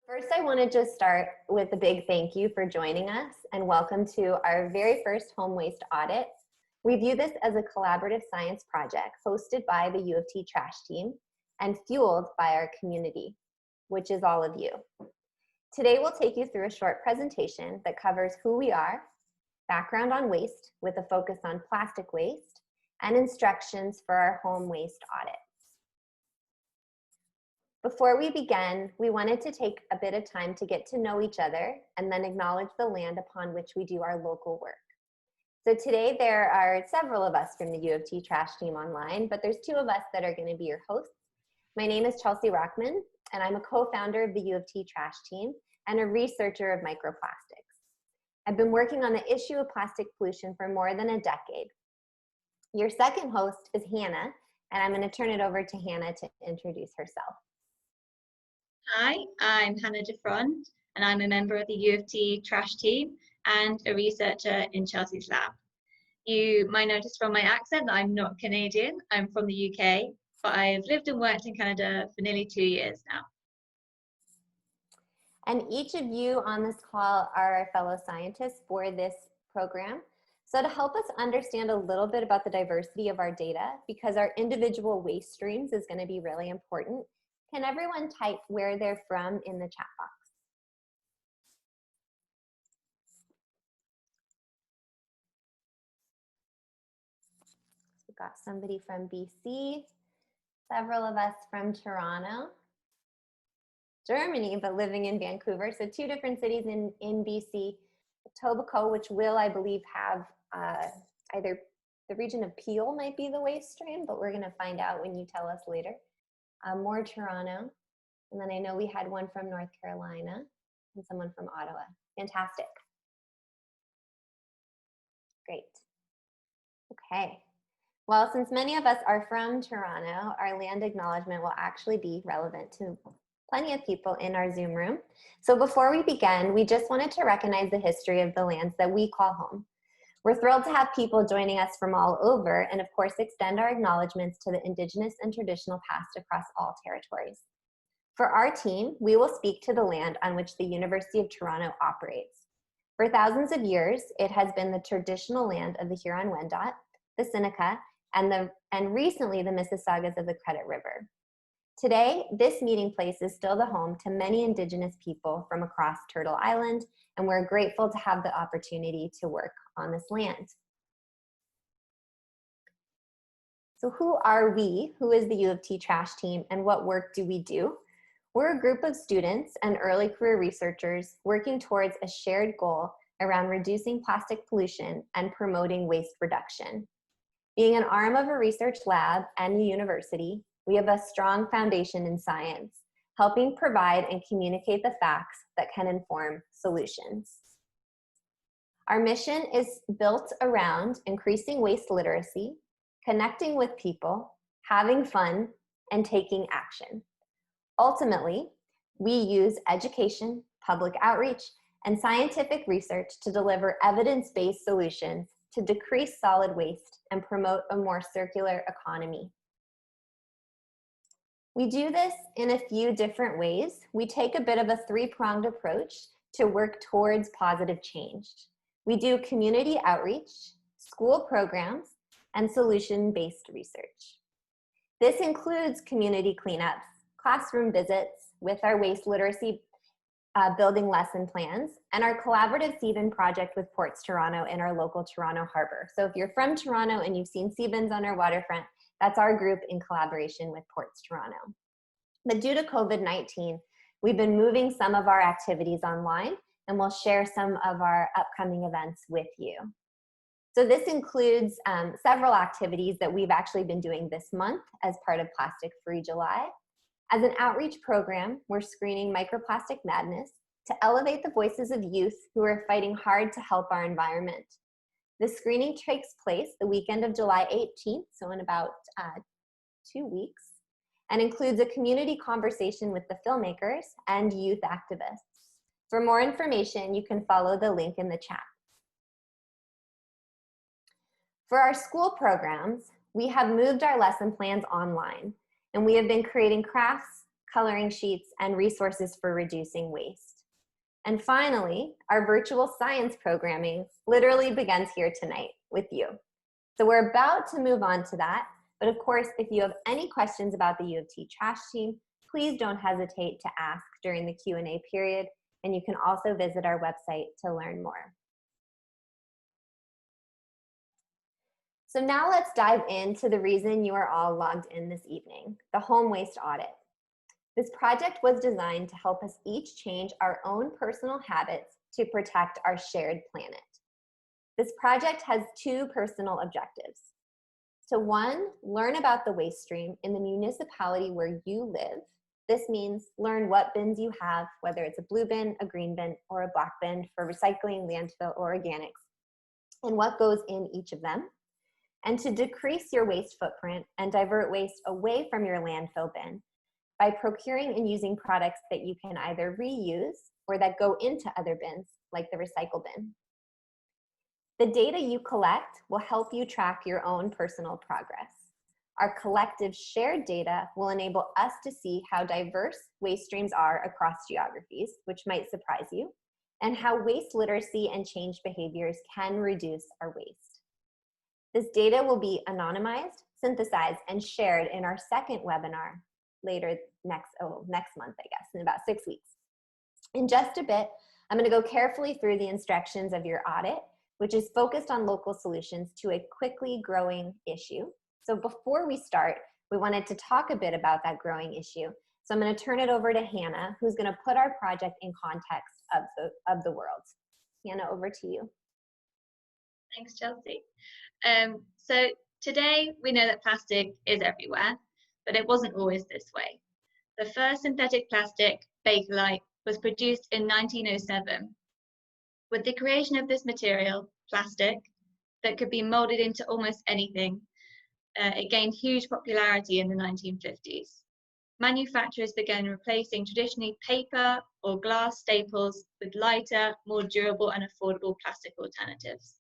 First, I want to just start with a big thank you for joining us and welcome to our very first Home Waste Audit. We view this as a collaborative science project hosted by the U of T trash team and fueled by our community, which is all of you. Today, we'll take you through a short presentation that covers who we are, background on waste with a focus on plastic waste, and instructions for our home waste audit. Before we begin, we wanted to take a bit of time to get to know each other and then acknowledge the land upon which we do our local work. So today there are several of us from the U of T trash team online, but there's two of us that are going to be your hosts. My name is Chelsea Rockman, and I'm a co-founder of the U of T trash team and a researcher of microplastics. I've been working on the issue of plastic pollution for more than a decade. Your second host is Hannah, and I'm going to turn it over to Hannah to introduce herself. Hi, I'm Hannah DeFront, and I'm a member of the U of T trash team and a researcher in Chelsea's lab. You might notice from my accent that I'm not Canadian, I'm from the UK, but I've lived and worked in Canada for nearly 2 years now. And each of you on this call are our fellow scientists for this program. So to help us understand a little bit about the diversity of our data, because our individual waste streams is going to be really important, can everyone type where they're from in the chat box? We've got somebody from BC, several of us from Toronto, Germany, but living in Vancouver. So two different cities in BC, Etobicoke, which will, I believe, have either the region of Peel might be the waste stream, but we're going to find out when you tell us later. More Toronto, and then I know we had one from North Carolina and someone from Ottawa. Fantastic. Great. Okay. Well, since many of us are from Toronto, our land acknowledgement will actually be relevant to plenty of people in our Zoom room. So before we begin, we just wanted to recognize the history of the lands that we call home. We're thrilled to have people joining us from all over, and of course extend our acknowledgements to the Indigenous and traditional past across all territories. For our team, we will speak to the land on which the University of Toronto operates. For thousands of years, it has been the traditional land of the Huron-Wendat, the Seneca, and recently the Mississaugas of the Credit River. Today, this meeting place is still the home to many Indigenous people from across Turtle Island, and we're grateful to have the opportunity to work on this land. So who are we? Who is the U of T trash team, and what work do we do? We're a group of students and early career researchers working towards a shared goal around reducing plastic pollution and promoting waste reduction. Being an arm of a research lab and a university, we have a strong foundation in science, helping provide and communicate the facts that can inform solutions. Our mission is built around increasing waste literacy, connecting with people, having fun, and taking action. Ultimately, we use education, public outreach, and scientific research to deliver evidence-based solutions to decrease solid waste and promote a more circular economy. We do this in a few different ways. We take a bit of a three-pronged approach to work towards positive change. We do community outreach, school programs, and solution-based research. This includes community cleanups, classroom visits with our waste literacy building lesson plans, and our collaborative sea-bin project with Ports Toronto in our local Toronto Harbour. So if you're from Toronto and you've seen sea-bins on our waterfront, that's our group in collaboration with Ports Toronto. But due to COVID-19, we've been moving some of our activities online, and we'll share some of our upcoming events with you. So this includes several activities that we've actually been doing this month as part of Plastic Free July. As an outreach program, we're screening microplastic madness to elevate the voices of youth who are fighting hard to help our environment. The screening takes place the weekend of July 18th, so in about 2 weeks, and includes a community conversation with the filmmakers and youth activists. For more information, you can follow the link in the chat. For our school programs, we have moved our lesson plans online, and we have been creating crafts, coloring sheets, and resources for reducing waste. And finally, our virtual science programming literally begins here tonight with you. So we're about to move on to that, but of course, if you have any questions about the U of T trash team, please don't hesitate to ask during the Q&A period, and you can also visit our website to learn more. So now let's dive into the reason you are all logged in this evening, the Home Waste Audit. This project was designed to help us each change our own personal habits to protect our shared planet. This project has two personal objectives. To one, learn about the waste stream in the municipality where you live. This means learn what bins you have, whether it's a blue bin, a green bin, or a black bin for recycling, landfill, or organics, and what goes in each of them. And to decrease your waste footprint and divert waste away from your landfill bin by procuring and using products that you can either reuse or that go into other bins, like the recycle bin. The data you collect will help you track your own personal progress. Our collective shared data will enable us to see how diverse waste streams are across geographies, which might surprise you, and how waste literacy and change behaviors can reduce our waste. This data will be anonymized, synthesized, and shared in our second webinar later next month, I guess, in about 6 weeks. In just a bit, I'm going to go carefully through the instructions of your audit, which is focused on local solutions to a quickly growing issue. So before we start, we wanted to talk a bit about that growing issue. So I'm going to turn it over to Hannah, who's going to put our project in context of the world. Hannah, over to you. Thanks, Chelsea. So today we know that plastic is everywhere, but it wasn't always this way. The first synthetic plastic, Bakelite, was produced in 1907. With the creation of this material, plastic, that could be molded into almost anything, it gained huge popularity in the 1950s. Manufacturers began replacing traditionally paper or glass staples with lighter, more durable and affordable plastic alternatives.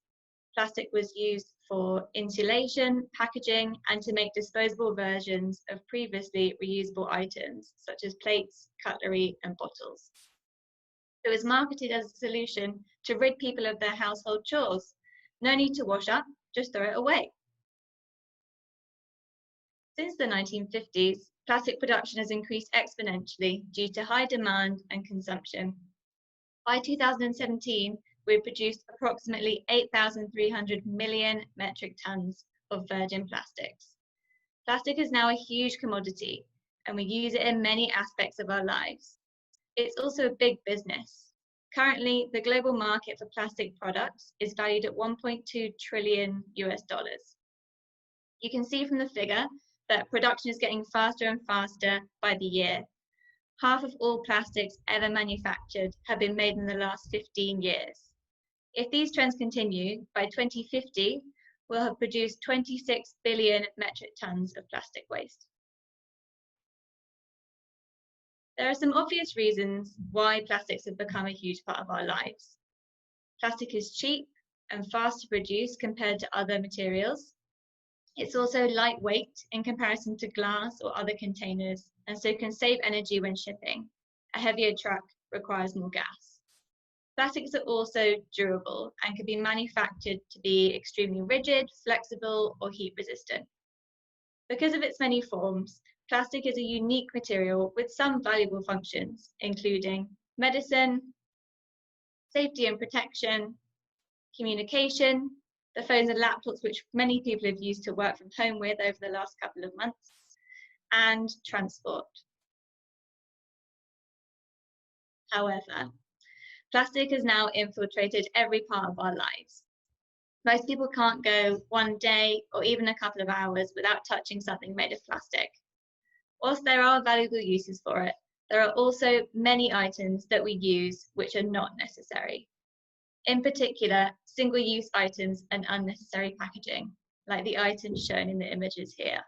Plastic was used for insulation, packaging, and to make disposable versions of previously reusable items, such as plates, cutlery, and bottles. It was marketed as a solution to rid people of their household chores. No need to wash up, just throw it away. Since the 1950s, plastic production has increased exponentially due to high demand and consumption. By 2017, we produced approximately 8,300 million metric tons of virgin plastics. Plastic is now a huge commodity, and we use it in many aspects of our lives. It's also a big business. Currently, the global market for plastic products is valued at $1.2 trillion US. You can see from the figure that production is getting faster and faster by the year. Half of all plastics ever manufactured have been made in the last 15 years. If these trends continue, by 2050, we'll have produced 26 billion metric tons of plastic waste. There are some obvious reasons why plastics have become a huge part of our lives. Plastic is cheap and fast to produce compared to other materials. It's also lightweight in comparison to glass or other containers, and so can save energy when shipping. A heavier truck requires more gas. Plastics are also durable and can be manufactured to be extremely rigid, flexible, or heat resistant. Because of its many forms, plastic is a unique material with some valuable functions, including medicine, safety and protection, communication, the phones and laptops which many people have used to work from home with over the last couple of months, and transport. However, plastic has now infiltrated every part of our lives. Most people can't go one day or even a couple of hours without touching something made of plastic. Whilst there are valuable uses for it, there are also many items that we use which are not necessary. In particular, single-use items and unnecessary packaging, like the items shown in the images here.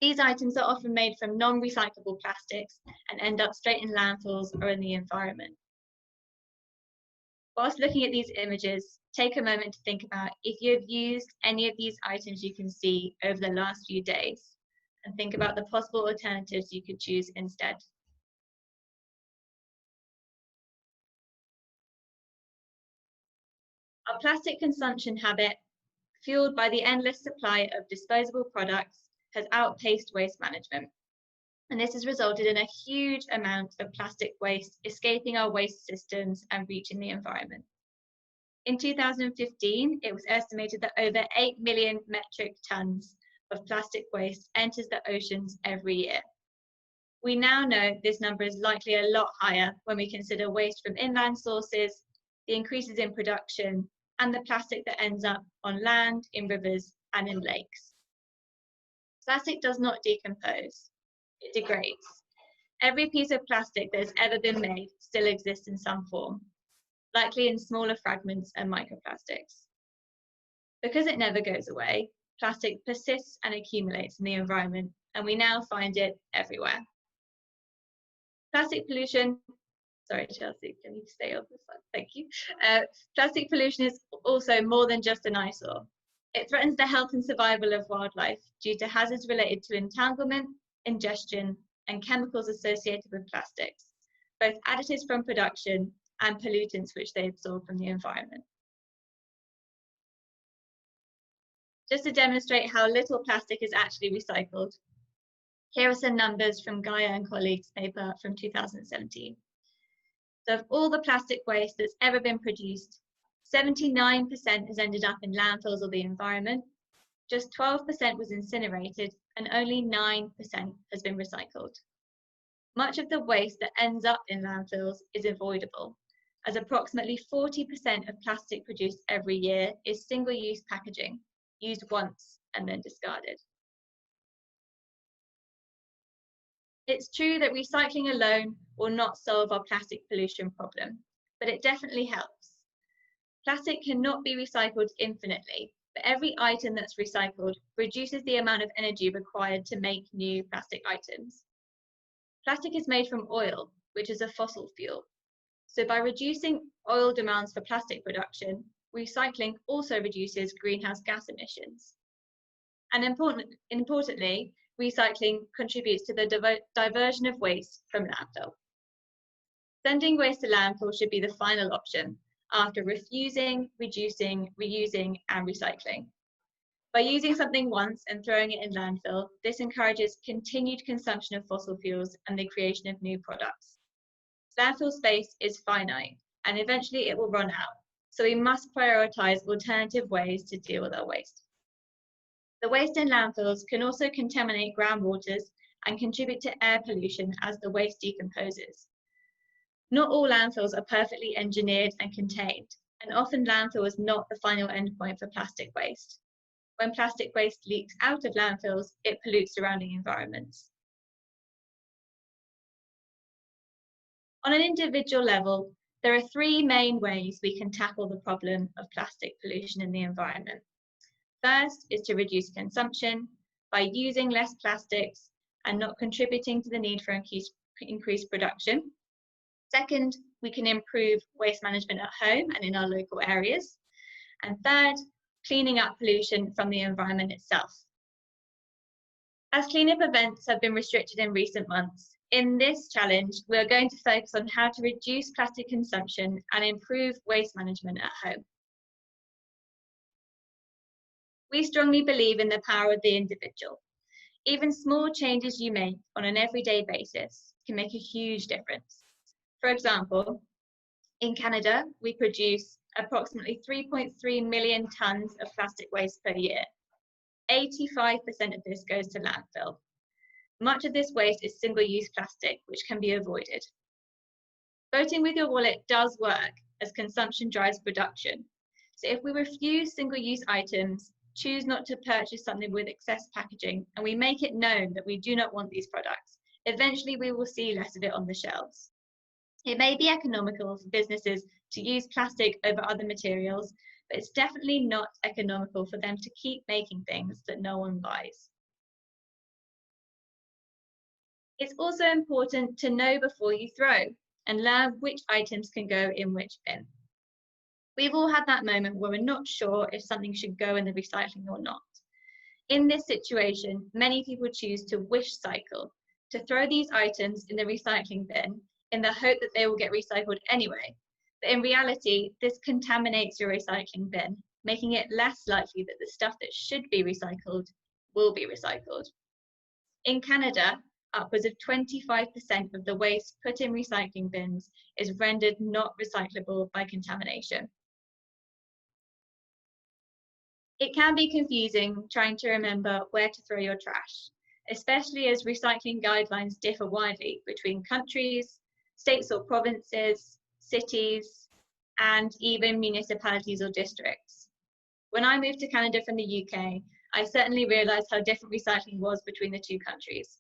These items are often made from non-recyclable plastics and end up straight in landfills or in the environment. Whilst looking at these images, take a moment to think about if you have used any of these items you can see over the last few days, and think about the possible alternatives you could choose instead. Our plastic consumption habit, fueled by the endless supply of disposable products, has outpaced waste management. And this has resulted in a huge amount of plastic waste escaping our waste systems and reaching the environment. In 2015, it was estimated that over 8 million metric tons of plastic waste enters the oceans every year. We now know this number is likely a lot higher when we consider waste from inland sources, the increases in production, and the plastic that ends up on land, in rivers, and in lakes. Plastic does not decompose, it degrades. Every piece of plastic that has ever been made still exists in some form, likely in smaller fragments and microplastics. Because it never goes away, plastic persists and accumulates in the environment, and we now find it everywhere. Plastic pollution, sorry Chelsea, can you stay on this one? Thank you. Plastic pollution is also more than just an eyesore. It threatens the health and survival of wildlife due to hazards related to entanglement, ingestion, and chemicals associated with plastics, both additives from production and pollutants which they absorb from the environment. Just to demonstrate how little plastic is actually recycled, here are some numbers from Gaia and colleagues' paper from 2017. So of all the plastic waste that's ever been produced, 79% has ended up in landfills or the environment, just 12% was incinerated, and only 9% has been recycled. Much of the waste that ends up in landfills is avoidable, as approximately 40% of plastic produced every year is single-use packaging, used once and then discarded. It's true that recycling alone will not solve our plastic pollution problem, but it definitely helps. Plastic cannot be recycled infinitely, but every item that's recycled reduces the amount of energy required to make new plastic items. Plastic is made from oil, which is a fossil fuel. So by reducing oil demands for plastic production, recycling also reduces greenhouse gas emissions. And importantly, recycling contributes to the diversion of waste from landfill. Sending waste to landfill should be the final option after refusing, reducing, reusing, and recycling. By using something once and throwing it in landfill, this encourages continued consumption of fossil fuels and the creation of new products. Landfill space is finite, and eventually it will run out, so we must prioritize alternative ways to deal with our waste. The waste in landfills can also contaminate groundwaters and contribute to air pollution as the waste decomposes. Not all landfills are perfectly engineered and contained, and often landfill is not the final endpoint for plastic waste. When plastic waste leaks out of landfills, it pollutes surrounding environments. On an individual level, there are three main ways we can tackle the problem of plastic pollution in the environment. First is to reduce consumption by using less plastics and not contributing to the need for increased production. Second, we can improve waste management at home and in our local areas. And third, cleaning up pollution from the environment itself. As cleanup events have been restricted in recent months, in this challenge, we are going to focus on how to reduce plastic consumption and improve waste management at home. We strongly believe in the power of the individual. Even small changes you make on an everyday basis can make a huge difference. For example, in Canada, we produce approximately 3.3 million tonnes of plastic waste per year. 85% of this goes to landfill. Much of this waste is single-use plastic, which can be avoided. Voting with your wallet does work, as consumption drives production. So if we refuse single-use items, choose not to purchase something with excess packaging, and we make it known that we do not want these products, eventually we will see less of it on the shelves. It may be economical for businesses to use plastic over other materials, but it's definitely not economical for them to keep making things that no one buys. It's also important to know before you throw and learn which items can go in which bin. We've all had that moment where we're not sure if something should go in the recycling or not. In this situation, many people choose to wish cycle, to throw these items in the recycling bin in the hope that they will get recycled anyway. But in reality, this contaminates your recycling bin, making it less likely that the stuff that should be recycled will be recycled. In Canada, upwards of 25% of the waste put in recycling bins is rendered not recyclable by contamination. It can be confusing trying to remember where to throw your trash, especially as recycling guidelines differ widely between countries, states or provinces, cities, and even municipalities or districts. When I moved to Canada from the UK, I certainly realised how different recycling was between the two countries.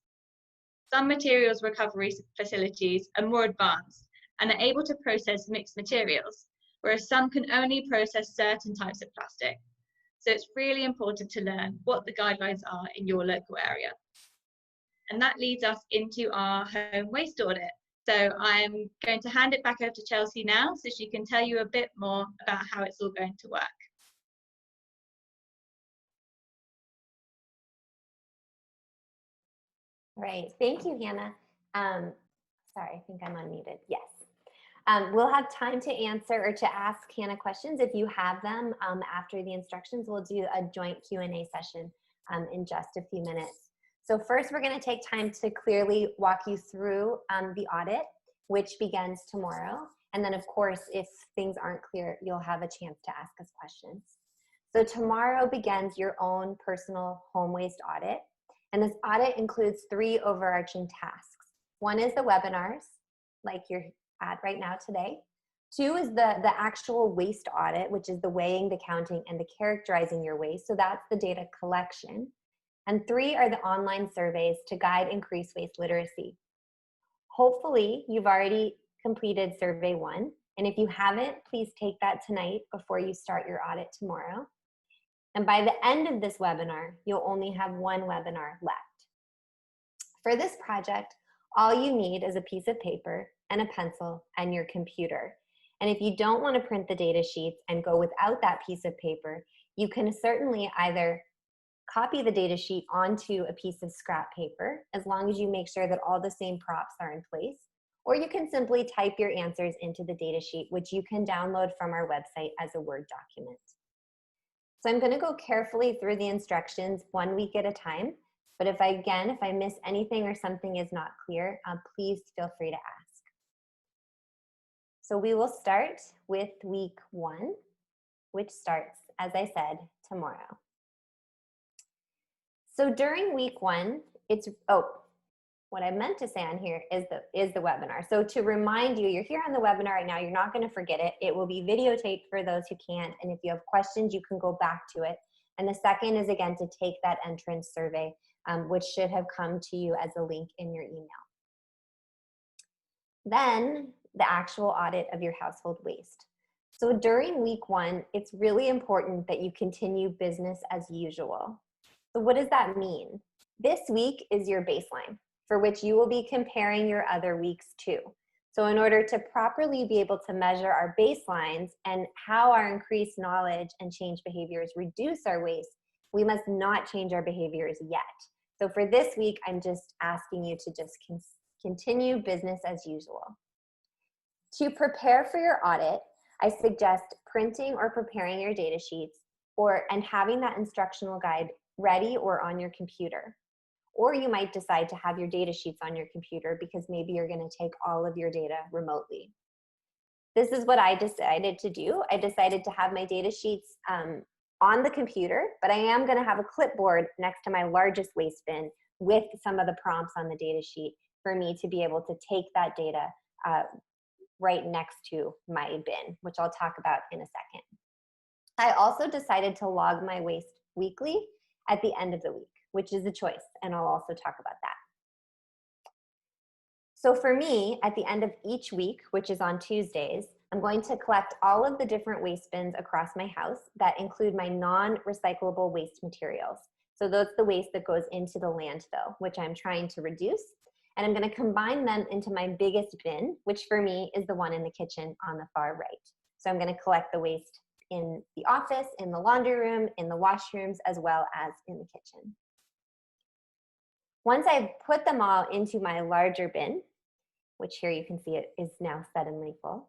Some materials recovery facilities are more advanced and are able to process mixed materials, whereas some can only process certain types of plastic. So it's really important to learn what the guidelines are in your local area. And that leads us into our home waste audit. So I'm going to hand it back over to Chelsea now so she can tell you a bit more about how it's all going to work. Right, thank you, Hannah. Sorry, I think I'm unmuted. Yes. We'll have time to answer or to ask Hannah questions if you have them after the instructions. We'll do a joint Q&A session in just a few minutes. So first, we're going to take time to clearly walk you through the audit, which begins tomorrow. And then, of course, if things aren't clear, you'll have a chance to ask us questions. So tomorrow begins your own personal home waste audit. And this audit includes 3 overarching tasks. One is the webinars, like you're at right now today. 2 is the actual waste audit, which is the weighing, the counting, and the characterizing your waste. So that's the data collection. And 3 are the online surveys to guide increased waste literacy. Hopefully, you've already completed survey 1. And if you haven't, please take that tonight before you start your audit tomorrow. And by the end of this webinar, you'll only have 1 webinar left. For this project, all you need is a piece of paper and a pencil and your computer. And if you don't want to print the data sheets and go without that piece of paper, you can certainly either copy the data sheet onto a piece of scrap paper, as long as you make sure that all the same props are in place, or you can simply type your answers into the data sheet, which you can download from our website as a Word document. So I'm going to go carefully through the instructions 1 week at a time, but if I miss anything or something is not clear, please feel free to ask. So we will start with week 1, which starts, as I said, tomorrow. So during week 1, what I meant to say on here is the webinar. So to remind you, you're here on the webinar right now, you're not going to forget it. It will be videotaped for those who can't, and if you have questions, you can go back to it. And the second is, again, to take that entrance survey, which should have come to you as a link in your email. Then the actual audit of your household waste. So during week 1, it's really important that you continue business as usual. So what does that mean? This week is your baseline, for which you will be comparing your other weeks to. So in order to properly be able to measure our baselines and how our increased knowledge and change behaviors reduce our waste, we must not change our behaviors yet. So for this week, I'm just asking you to just continue business as usual. To prepare for your audit, I suggest printing or preparing your data sheets and having that instructional guide ready or on your computer. Or you might decide to have your data sheets on your computer because maybe you're going to take all of your data remotely. This is what I decided to do. I decided to have my data sheets on the computer, but I am going to have a clipboard next to my largest waste bin with some of the prompts on the data sheet for me to be able to take that data right next to my bin, which I'll talk about in a second. I also decided to log my waste weekly at the end of the week, which is a choice, and I'll also talk about that. So for me, at the end of each week, which is on Tuesdays, I'm going to collect all of the different waste bins across my house that include my non-recyclable waste materials. So that's the waste that goes into the landfill, which I'm trying to reduce. And I'm going to combine them into my biggest bin, which for me is the one in the kitchen on the far right. So I'm going to collect the waste in the office, in the laundry room, in the washrooms, as well as in the kitchen. Once I've put them all into my larger bin, which here you can see it is now suddenly full.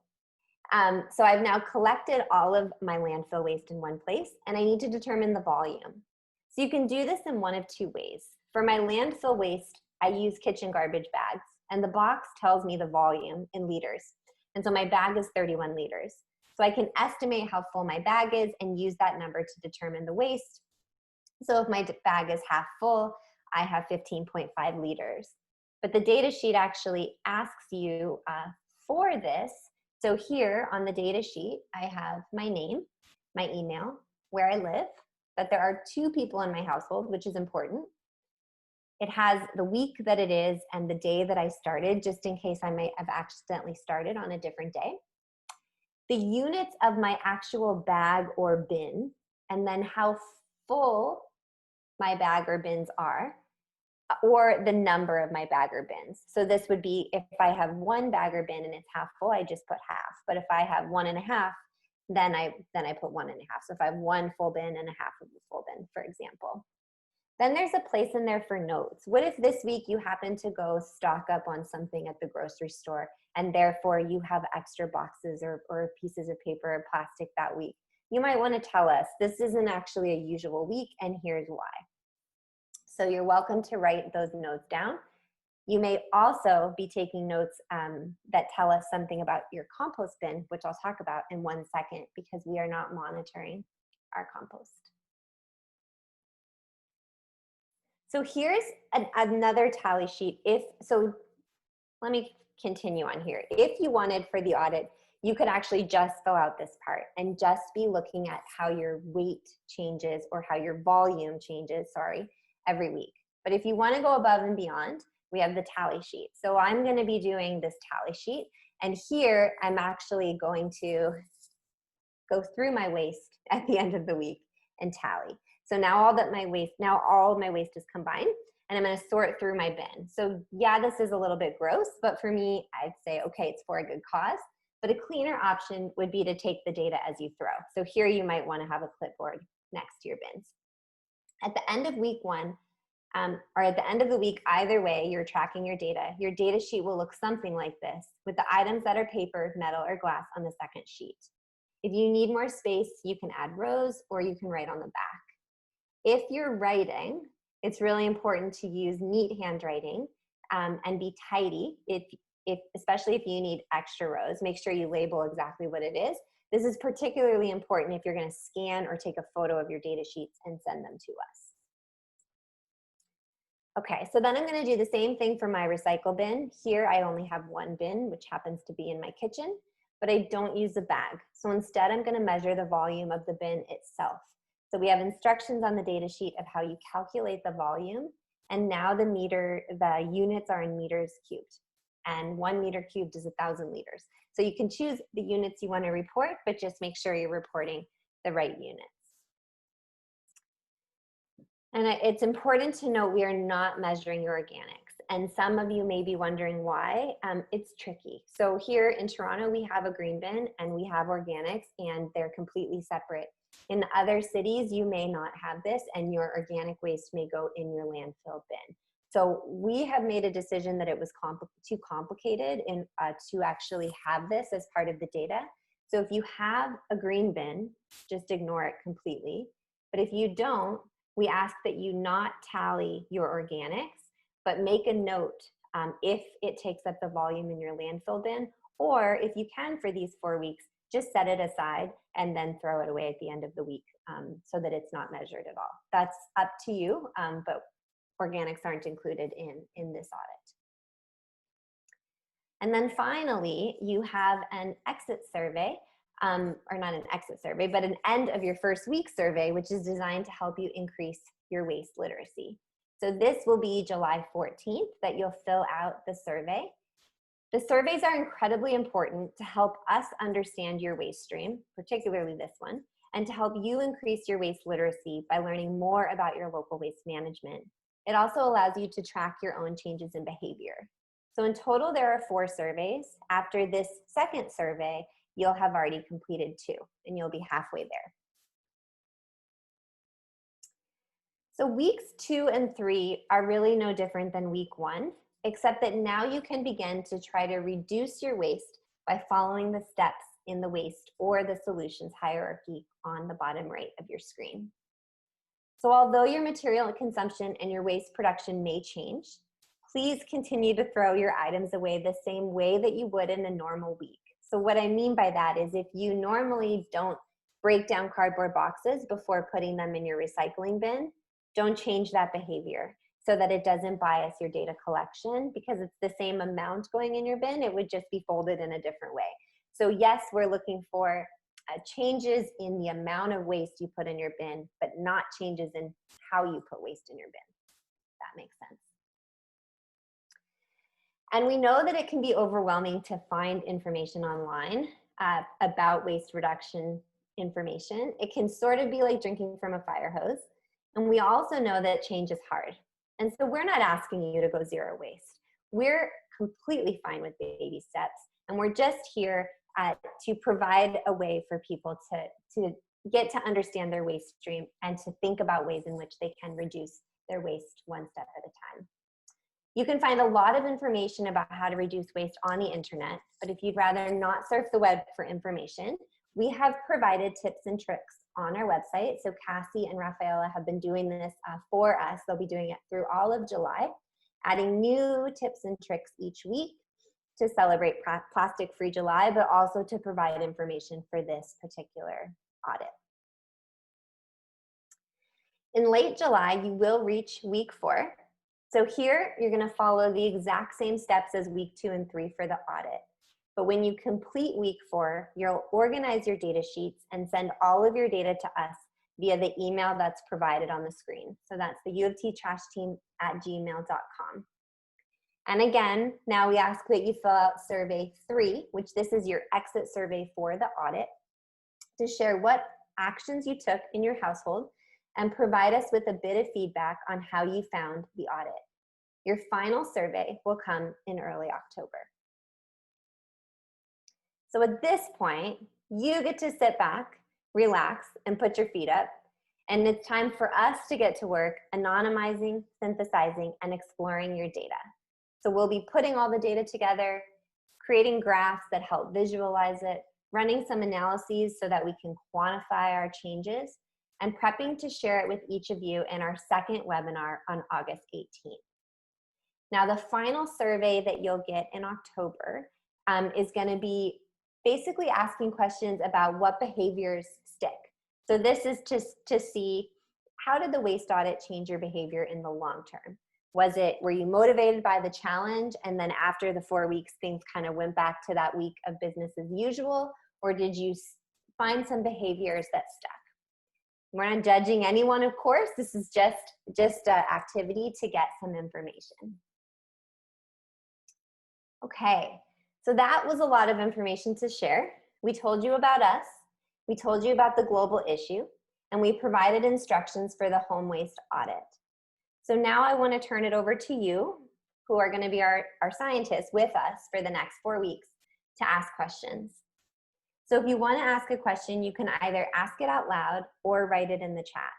So I've now collected all of my landfill waste in one place, and I need to determine the volume. So you can do this in one of two ways. For my landfill waste, I use kitchen garbage bags, and the box tells me the volume in liters. And so my bag is 31 liters. So I can estimate how full my bag is and use that number to determine the waste. So if my bag is half full, I have 15.5 liters. But the data sheet actually asks you for this. So here on the data sheet, I have my name, my email, where I live, that there are 2 people in my household, which is important. It has the week that it is and the day that I started, just in case I might have accidentally started on a different day. The units of my actual bag or bin, and then how full my bag or bins are, or the number of my bag or bins. So this would be if I have 1 bag or bin and it's half full, I just put half. But if I have 1.5, then I put 1.5. So if I have 1 full bin and a half of the full bin, for example. Then there's a place in there for notes. What if this week you happen to go stock up on something at the grocery store and therefore you have extra boxes or pieces of paper or plastic that week? You might want to tell us, this isn't actually a usual week and here's why. So you're welcome to write those notes down. You may also be taking notes that tell us something about your compost bin, which I'll talk about in 1 second because we are not monitoring our compost. So here's another tally sheet. So let me continue on here. If you wanted for the audit, you could actually just fill out this part and just be looking at how your weight changes or how your volume changes, every week. But if you want to go above and beyond, we have the tally sheet. So I'm going to be doing this tally sheet. And here I'm actually going to go through my waste at the end of the week and tally. So now all of my waste is combined, and I'm going to sort through my bin. So yeah, this is a little bit gross, but for me, I'd say, okay, it's for a good cause. But a cleaner option would be to take the data as you throw. So here you might want to have a clipboard next to your bins. At the end of week 1, or at the end of the week, either way, you're tracking your data. Your data sheet will look something like this, with the items that are paper, metal, or glass on the second sheet. If you need more space, you can add rows or you can write on the back. If you're writing, it's really important to use neat handwriting and be tidy. Especially if you need extra rows, make sure you label exactly what it is. This is particularly important if you're going to scan or take a photo of your data sheets and send them to us. Okay, so then I'm going to do the same thing for my recycle bin. Here I only have 1 bin, which happens to be in my kitchen, but I don't use a bag. So instead I'm going to measure the volume of the bin itself. So we have instructions on the data sheet of how you calculate the volume, and now the units are in meters cubed. And 1 meter cubed is 1,000 liters. So you can choose the units you want to report, but just make sure you're reporting the right units. And it's important to note we are not measuring your organics. And some of you may be wondering why. It's tricky. So here in Toronto, we have a green bin and we have organics, and they're completely separate. In other cities, you may not have this, and your organic waste may go in your landfill bin. So we have made a decision that it was too complicated to actually have this as part of the data. So if you have a green bin, just ignore it completely. But if you don't, we ask that you not tally your organics, but make a note if it takes up the volume in your landfill bin, or if you can for these 4 weeks, just set it aside and then throw it away at the end of the week so that it's not measured at all. That's up to you, but organics aren't included in this audit. And then finally, you have an exit survey, or not an exit survey, but an end of your first week survey, which is designed to help you increase your waste literacy. So this will be July 14th that you'll fill out the survey. The surveys are incredibly important to help us understand your waste stream, particularly this one, and to help you increase your waste literacy by learning more about your local waste management. It also allows you to track your own changes in behavior. So in total, there are 4 surveys. After this second survey, you'll have already completed 2, and you'll be halfway there. So weeks 2 and 3 are really no different than week 1, except that now you can begin to try to reduce your waste by following the steps in the waste or the solutions hierarchy on the bottom right of your screen. So although your material consumption and your waste production may change, please continue to throw your items away the same way that you would in a normal week. So what I mean by that is if you normally don't break down cardboard boxes before putting them in your recycling bin, don't change that behavior so that it doesn't bias your data collection, because it's the same amount going in your bin, it would just be folded in a different way. So yes, we're looking for changes in the amount of waste you put in your bin, but not changes in how you put waste in your bin. That makes sense. And we know that it can be overwhelming to find information online about waste reduction information. It can sort of be like drinking from a fire hose. And we also know that change is hard. And so we're not asking you to go zero waste. We're completely fine with baby steps. And we're just here to provide a way for people to get to understand their waste stream and to think about ways in which they can reduce their waste one step at a time. You can find a lot of information about how to reduce waste on the internet, but if you'd rather not surf the web for information, we have provided tips and tricks on our website. So Cassie and Rafaela have been doing this for us. They'll be doing it through all of July, adding new tips and tricks each week to celebrate Plastic-Free July, but also to provide information for this particular audit. In late July, you will reach week 4. So here, you're gonna follow the exact same steps as week 2 and 3 for the audit. But when you complete week 4, you'll organize your data sheets and send all of your data to us via the email that's provided on the screen. So that's the uoftrashteam@gmail.com. And again, now we ask that you fill out survey 3, which this is your exit survey for the audit, to share what actions you took in your household and provide us with a bit of feedback on how you found the audit. Your final survey will come in early October. So at this point, you get to sit back, relax, and put your feet up. And it's time for us to get to work anonymizing, synthesizing, and exploring your data. So we'll be putting all the data together, creating graphs that help visualize it, running some analyses so that we can quantify our changes, and prepping to share it with each of you in our second webinar on August 18th. Now, the final survey that you'll get in October is going to be basically asking questions about what behaviors stick. So this is just to see, how did the waste audit change your behavior in the long term? Were you motivated by the challenge, and then after the 4 weeks, things kind of went back to that week of business as usual? Or did you find some behaviors that stuck? We're not judging anyone, of course. This is just an activity to get some information. Okay, so that was a lot of information to share. We told you about us, we told you about the global issue, and we provided instructions for the home waste audit. So now I want to turn it over to you, who are going to be our scientists with us for the next 4 weeks, to ask questions. So if you want to ask a question, you can either ask it out loud or write it in the chat.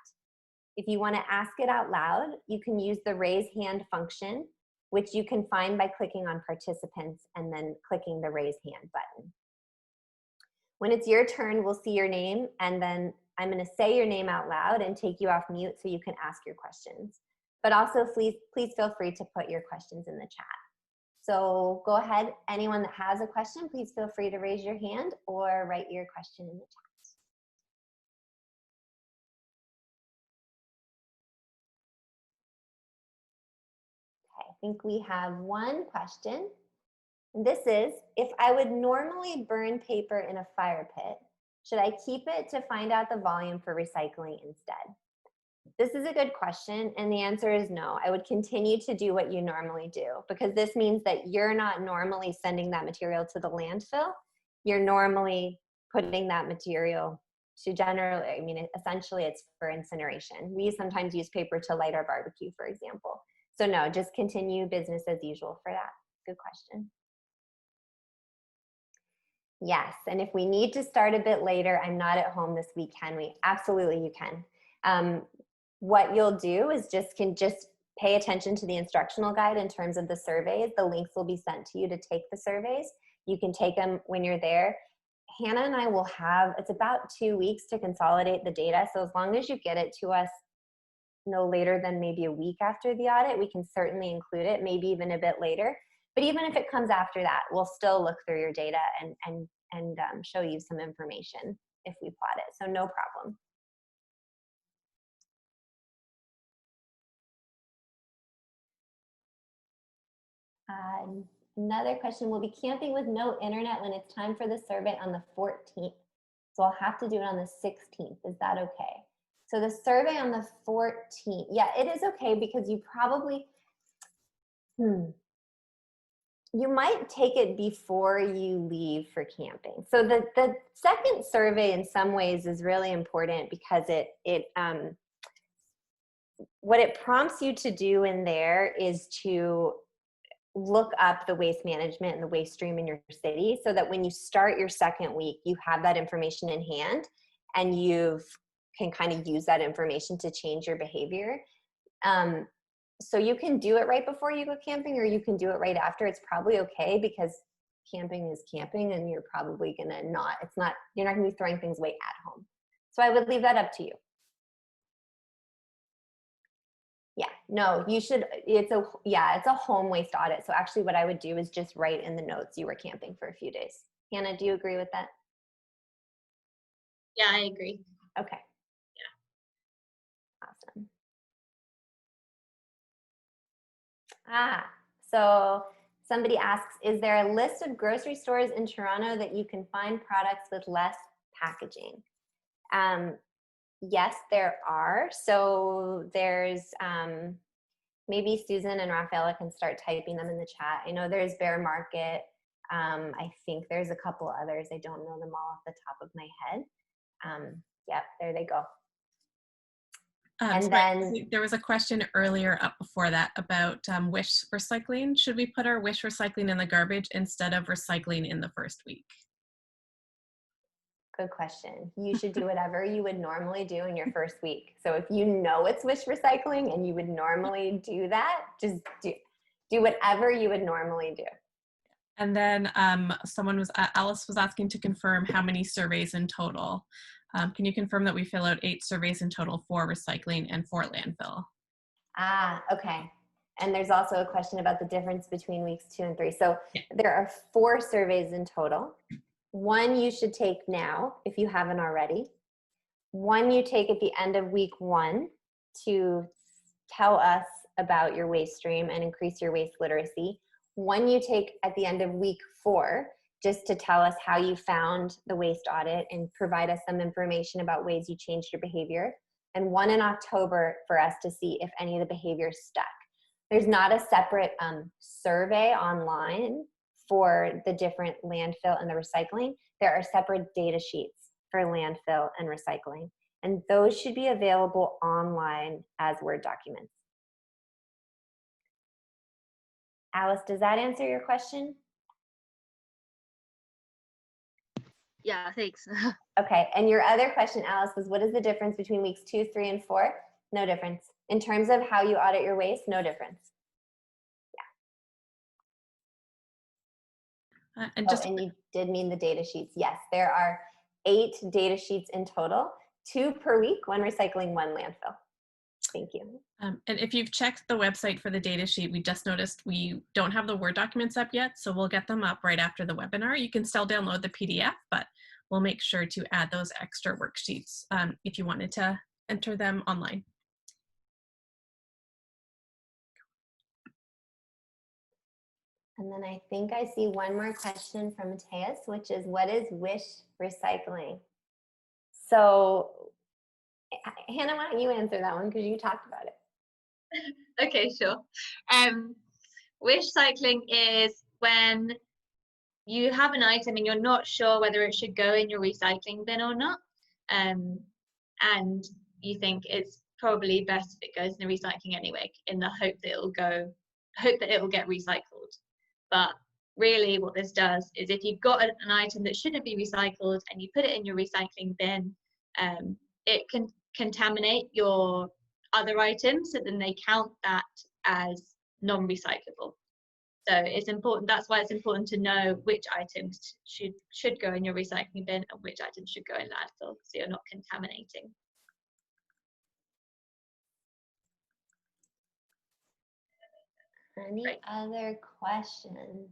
If you want to ask it out loud, you can use the raise hand function, which you can find by clicking on participants and then clicking the raise hand button. When it's your turn, we'll see your name, and then I'm going to say your name out loud and take you off mute so you can ask your questions. But also, please feel free to put your questions in the chat. So go ahead, anyone that has a question, please feel free to raise your hand or write your question in the chat. Okay, I think we have one question. And this is, if I would normally burn paper in a fire pit, should I keep it to find out the volume for recycling instead? This is a good question, and the answer is no. I would continue to do what you normally do, because this means that you're not normally sending that material to the landfill. You're normally putting that material to essentially it's for incineration. We sometimes use paper to light our barbecue, for example. So no, just continue business as usual for that. Good question. Yes, and if we need to start a bit later, I'm not at home this week, can we? Absolutely, you can. What you'll do is just pay attention to the instructional guide in terms of the surveys. The links will be sent to you to take the surveys. You can take them when you're there. Hannah and I will have, it's about 2 weeks to consolidate the data. So as long as you get it to us no later than maybe a week after the audit, we can certainly include it, maybe even a bit later. But even if it comes after that, we'll still look through your data and show you some information if we plot it. So no problem. Another question, will be camping with no internet when it's time for the survey on the 14th. So I'll have to do it on the 16th. Is that okay? So the survey on the 14th, yeah, it is okay because you probably, you might take it before you leave for camping. So the second survey in some ways is really important because what it prompts you to do in there is to look up the waste management and the waste stream in your city so that when you start your second week, you have that information in hand and can kind of use that information to change your behavior. So you can do it right before you go camping or you can do it right after. It's probably okay because camping is camping and you're probably gonna you're not gonna be throwing things away at home. So I would leave that up to you. Yeah, no, you should, it's a home waste audit. So actually what I would do is just write in the notes you were camping for a few days. Hannah, do you agree with that? Yeah, I agree. Okay. Yeah. Awesome. So somebody asks, is there a list of grocery stores in Toronto that you can find products with less packaging? Yes, there are. So there's, maybe Susan and Rafaela can start typing them in the chat. I know there's Bear Market. I think there's a couple others. I don't know them all off the top of my head. Yep, there they go. And then there was a question earlier up before that about wish recycling. Should we put our wish recycling in the garbage instead of recycling in the first week? Good question. You should do whatever you would normally do in your first week. So if you know it's wish recycling and you would normally do that, just do whatever you would normally do. And then Alice was asking to confirm how many surveys in total. Can you confirm that we fill out 8 surveys in total for recycling and for landfill? Okay. And there's also a question about the difference between weeks 2 and 3. So there are 4 surveys in total. 1 you should take now if you haven't already. 1 you take at the end of week 1 to tell us about your waste stream and increase your waste literacy. 1 you take at the end of week 4 just to tell us how you found the waste audit and provide us some information about ways you changed your behavior. And 1 in October for us to see if any of the behaviors stuck. There's not a separate survey online for the different landfill and the recycling. There are separate data sheets for landfill and recycling. And those should be available online as Word documents. Alice, does that answer your question? Yeah, thanks. Okay, and your other question, Alice, was what is the difference between weeks 2, 3, and 4? No difference. In terms of how you audit your waste, no difference. And you did mean the data sheets. Yes, there are 8 data sheets in total, 2 per week, 1 recycling, 1 landfill. Thank you. And if you've checked the website for the data sheet, we just noticed we don't have the Word documents up yet, so we'll get them up right after the webinar. You can still download the PDF, but we'll make sure to add those extra worksheets if you wanted to enter them online. And then I think I see one more question from Mateus, which is, what is wish recycling? So, Hannah, why don't you answer that one because you talked about it. Okay, sure. Wish cycling is when you have an item and you're not sure whether it should go in your recycling bin or not, and you think it's probably best if it goes in the recycling anyway, in the hope that it will get recycled. But really what this does is if you've got an item that shouldn't be recycled and you put it in your recycling bin, it can contaminate your other items, so then they count that as non-recyclable. So it's important, that's why it's important to know which items should go in your recycling bin and which items should go in landfill, so you're not contaminating. Any other questions?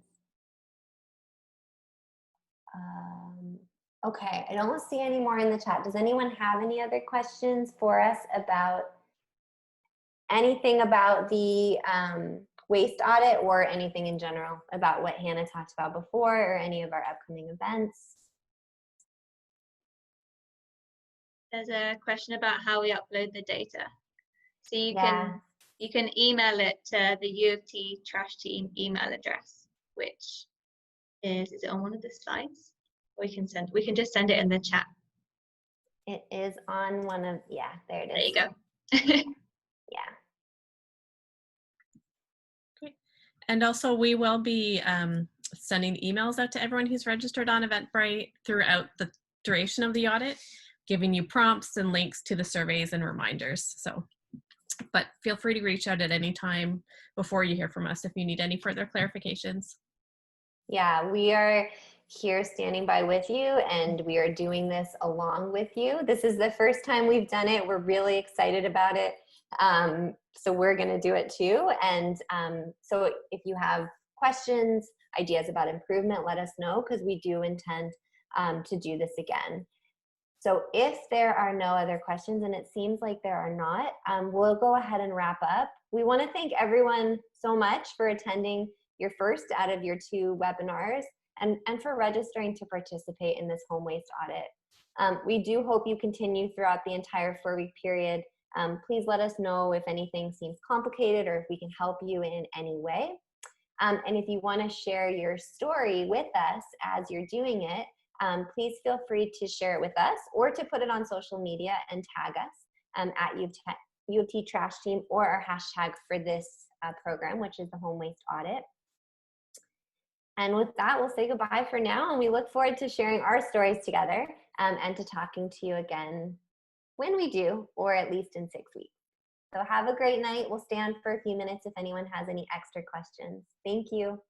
Okay, I don't see any more in the chat. Does anyone have any other questions for us about anything about the waste audit or anything in general about what Hannah talked about before or any of our upcoming events? There's a question about how we upload the data. So you can email it to the U of T trash team email address, which is it on one of the slides? Or we can just send it in the chat. It is on one of, yeah, there it is. There you go. Yeah. Great. And also we will be sending emails out to everyone who's registered on Eventbrite throughout the duration of the audit, giving you prompts and links to the surveys and reminders. So, but feel free to reach out at any time before you hear from us if you need any further clarifications. Yeah, we are here standing by with you, and we are doing this along with you. This is the first time we've done it. We're really excited about it. So we're going to do it too. And so if you have questions, ideas about improvement, let us know, because we do intend to do this again. So if there are no other questions, and it seems like there are not, we'll go ahead and wrap up. We want to thank everyone so much for attending your first out of your 2 webinars and for registering to participate in this home waste audit. We do hope you continue throughout the entire 4-week period. Please let us know if anything seems complicated or if we can help you in any way. And if you want to share your story with us as you're doing it, please feel free to share it with us or to put it on social media and tag us at U of T Trash Team or our hashtag for this program, which is the Home Waste Audit. And with that, we'll say goodbye for now, and we look forward to sharing our stories together and to talking to you again when we do, or at least in 6 weeks. So have a great night. We'll stand for a few minutes if anyone has any extra questions. Thank you.